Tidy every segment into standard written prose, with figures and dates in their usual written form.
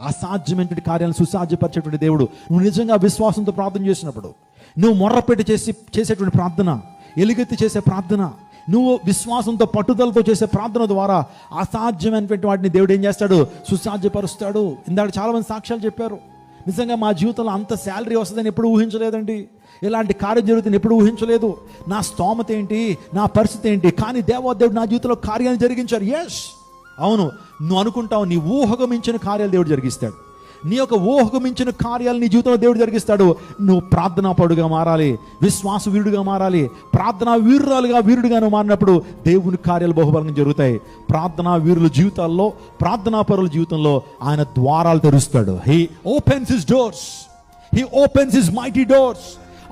అసాధ్యమైనటువంటి కార్యాలను సుసాధ్యపరిచేటువంటి దేవుడు. నువ్వు నిజంగా విశ్వాసంతో ప్రార్థన చేసినప్పుడు, నువ్వు మొర్రపెట్టి చేసేటువంటి ప్రార్థన, ఎలుగెత్తి చేసే ప్రార్థన, నువ్వు విశ్వాసంతో పట్టుదలతో చేసే ప్రార్థన ద్వారా అసాధ్యమైనటువంటి వాటిని దేవుడు ఏం చేస్తాడు? సుసాధ్యపరుస్తాడు. ఇందాక చాలామంది సాక్ష్యాలు చెప్పారు. నిజంగా మా జీవితంలో అంత శాలరీ వస్తుందని ఎప్పుడు ఊహించలేదండి, ఇలాంటి కార్యం జరుగుతుంది ఎప్పుడు ఊహించలేదు, నా స్తోమత ఏంటి, నా పరిస్థితి ఏంటి, కానీ దేవదేవుడు నా జీవితంలో కార్యాన్ని జరిగించారు. ఎస్, అవును, నువ్వు అనుకుంటావు నీ ఊహకు మించిన కార్యాలు దేవుడు జరిగిస్తాడు. నీ యొక్క ఊహకు మించిన కార్యాలు నీ జీవితంలో దేవుడు జరిగిస్తాడు. నువ్వు ప్రార్థనా పరుడుగా మారాలి, విశ్వాస వీరుడుగా మారాలి, ప్రార్థనా వీరుడుగా నువ్వు మారినప్పుడు దేవుని కార్యాలు బహుబలంగా జరుగుతాయి. ప్రార్థనా వీరుల జీవితాల్లో, ప్రార్థనా పరుల జీవితంలో ఆయన ద్వారాలు తెరుస్తాడు. He opens his doors, he opens his mighty doors.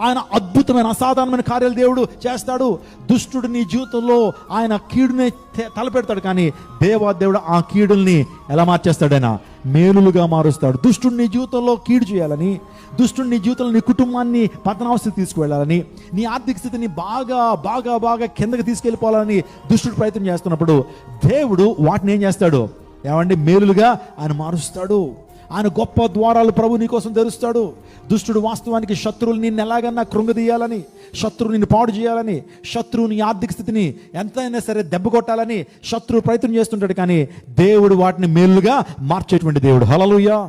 ఆయన అద్భుతమైన అసాధారణమైన కార్యాలు దేవుడు చేస్తాడు. దుష్టుడు నీ జీవితంలో ఆయన కీడుని తలపెడతాడు, కానీ దేవాదేవుడు ఆ కీడుల్ని ఎలా మార్చేస్తాడు? ఆయన మేలులుగా మారుస్తాడు. దుష్టుడు నీ జీవితంలో కీడు చేయాలని, దుష్టుడు నీ జీవితంలో నీ కుటుంబాన్ని పతనావస్థకి తీసుకువెళ్ళాలని, నీ ఆర్థిక స్థితిని బాగా బాగా బాగా కిందకి తీసుకెళ్ళిపోవాలని దుష్టుడు ప్రయత్నం చేస్తున్నప్పుడు దేవుడు వాటిని ఏం చేస్తాడు? ఏమండి, మేలులుగా ఆయన మారుస్తాడు. ఆయన గొప్ప ద్వారాలు ప్రభు నీ కోసం తెరుస్తాడు. దుష్టుడు వాస్తవానికి శత్రువులు నిన్ను ఎలాగన్నా కృంగదీయాలని, శత్రువు నిన్ను పాడు చేయాలని, శత్రువుని ఆర్థిక స్థితిని ఎంతైనా సరే దెబ్బ కొట్టాలని శత్రువు ప్రయత్నం చేస్తుంటాడు, కానీ దేవుడు వాటిని మేలుగా మార్చేటువంటి దేవుడు. హల్లెలూయా.